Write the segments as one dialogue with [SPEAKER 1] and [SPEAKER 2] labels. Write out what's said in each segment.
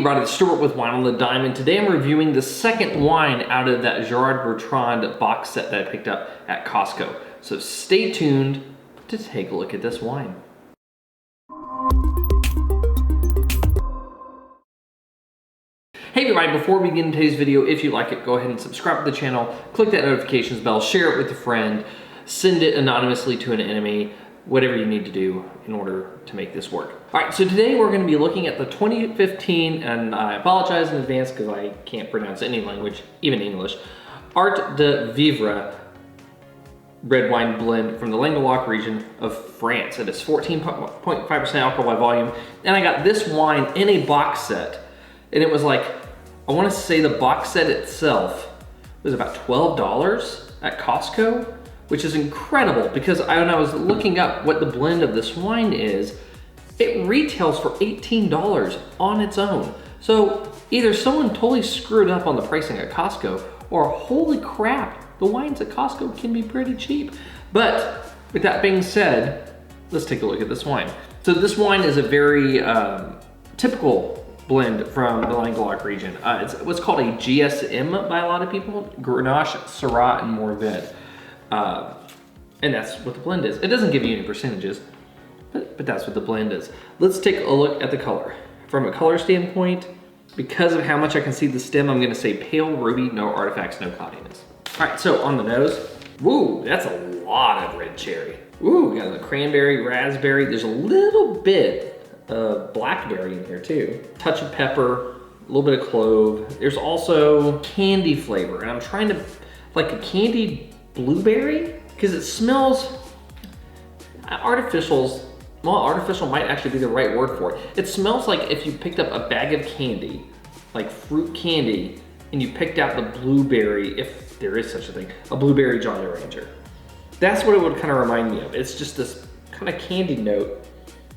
[SPEAKER 1] everybody, it's Stuart with Wine on the Dime, and today I'm reviewing the second wine out of that Gérard Bertrand box set that I picked up at Costco. So stay tuned to take a look at this wine. Hey everybody, before we begin today's video, if you like it, go ahead and subscribe to the channel, click that notifications bell, share it with a friend, send it anonymously to an enemy, whatever you need to do in order to make this work. All right, so today we're going to be looking at the 2015, and I apologize in advance because I can't pronounce any language, even English, Art de Vivre red wine blend from the Languedoc region of France. It is 14.5% alcohol by volume, and I got this wine in a box set, and it was like, I want to say the box set itself was about $12 at Costco, which is incredible because when I was looking up what the blend of this wine is, it retails for $18 on its own. So either someone totally screwed up on the pricing at Costco, or holy crap, the wines at Costco can be pretty cheap. But with that being said, let's take a look at this wine. So this wine is a very typical blend from the Languedoc region. It's what's called a GSM by a lot of people, Grenache, Syrah, and Mourvedré. And that's what the blend is. It doesn't give you any percentages, but that's what the blend is. Let's take a look at the color. From a color standpoint, because of how much I can see the stem, I'm gonna say pale ruby, no artifacts, no cloudiness. All right, so on the nose, woo, that's a lot of red cherry. Ooh, got the cranberry, raspberry. There's a little bit of blackberry in here too. Touch of pepper, a little bit of clove. There's also candy flavor, and I'm trying to, like a candied blueberry, because it smells, artificial might actually be the right word for it. It smells like if you picked up a bag of candy, like fruit candy, and you picked out the blueberry, if there is such a thing, a blueberry Jolly Rancher. That's what it would kind of remind me of. It's just this kind of candy note,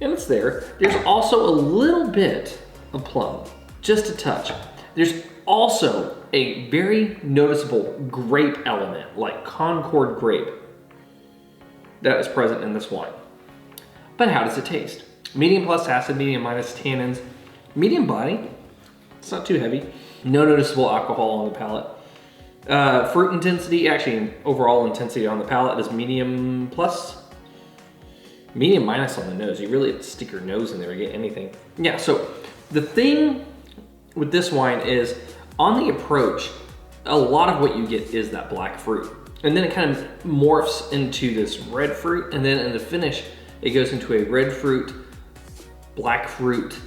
[SPEAKER 1] and it's there. There's also a little bit of plum, just a touch. There's also a very noticeable grape element, like Concord grape, that is present in this wine. But how does it taste? Medium plus acid, medium minus tannins, medium body. It's not too heavy. No noticeable alcohol on the palate. Fruit intensity, actually overall intensity on the palate is medium plus, medium minus on the nose. You really have to stick your nose in there to get anything. Yeah, so the thing with this wine is, on the approach, a lot of what you get is that black fruit. And then it kind of morphs into this red fruit, and then in the finish, it goes into a red fruit, black fruit,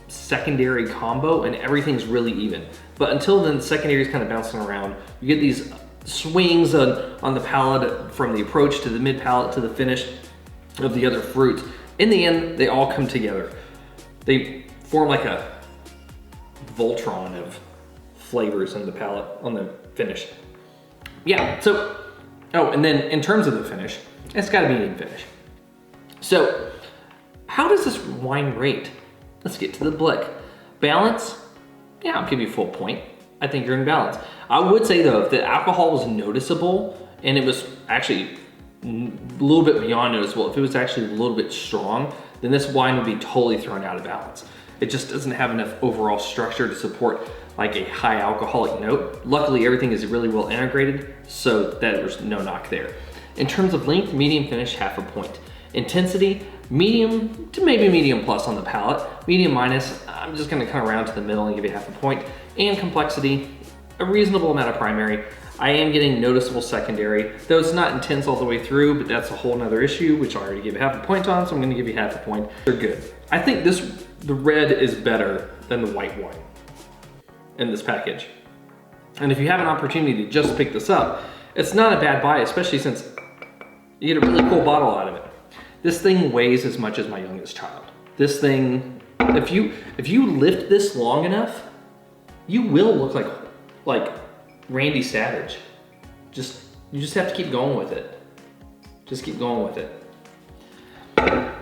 [SPEAKER 1] secondary combo, and everything's really even. But until then, the secondary is kind of bouncing around. You get these swings on the palate from the approach to the mid palate to the finish of the other fruits. In the end, they all come together. They form like a Voltron of flavors in the palate on the finish. Yeah, so, oh, and then in terms of the finish, it's gotta be an even finish. So, how does this wine rate? Let's get to the blick. Balance, yeah, I'll give you a full point. I think you're in balance. I would say though, if the alcohol was noticeable, and it was actually a little bit beyond noticeable, if it was actually a little bit strong, then this wine would be totally thrown out of balance. It just doesn't have enough overall structure to support like a high alcoholic note. Luckily, everything is really well integrated, so that there's no knock there. In terms of length, medium finish, half a point. Intensity, medium to maybe medium plus on the palate. Medium minus, I'm just gonna kind of round to the middle and give you half a point. And complexity, a reasonable amount of primary. I am getting noticeable secondary, though it's not intense all the way through, but that's a whole nother issue, which I already gave you half a point on, so I'm gonna give you half a point. They're good. I think the red is better than the white wine in this package. And if you have an opportunity to just pick this up, it's not a bad buy, especially since you get a really cool bottle out of it. This thing weighs as much as my youngest child. This thing, if you lift this long enough, you will look like Randy Savage. You just have to keep going with it. Just keep going with it. That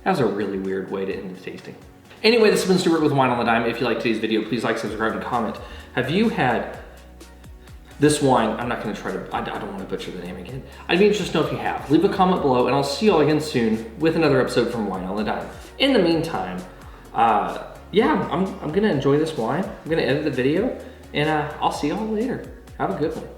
[SPEAKER 1] was a really weird way to end the tasting. Anyway, this has been Stuart with Wine on the Dime. If you liked today's video, please like, subscribe, and comment. Have you had this wine? I'm not gonna try to, I don't wanna butcher the name again. I'd be interested to know if you have. Leave a comment below, and I'll see you all again soon with another episode from Wine on the Dime. In the meantime, yeah, I'm gonna enjoy this wine. I'm gonna edit the video, and I'll see y'all later. Have a good one.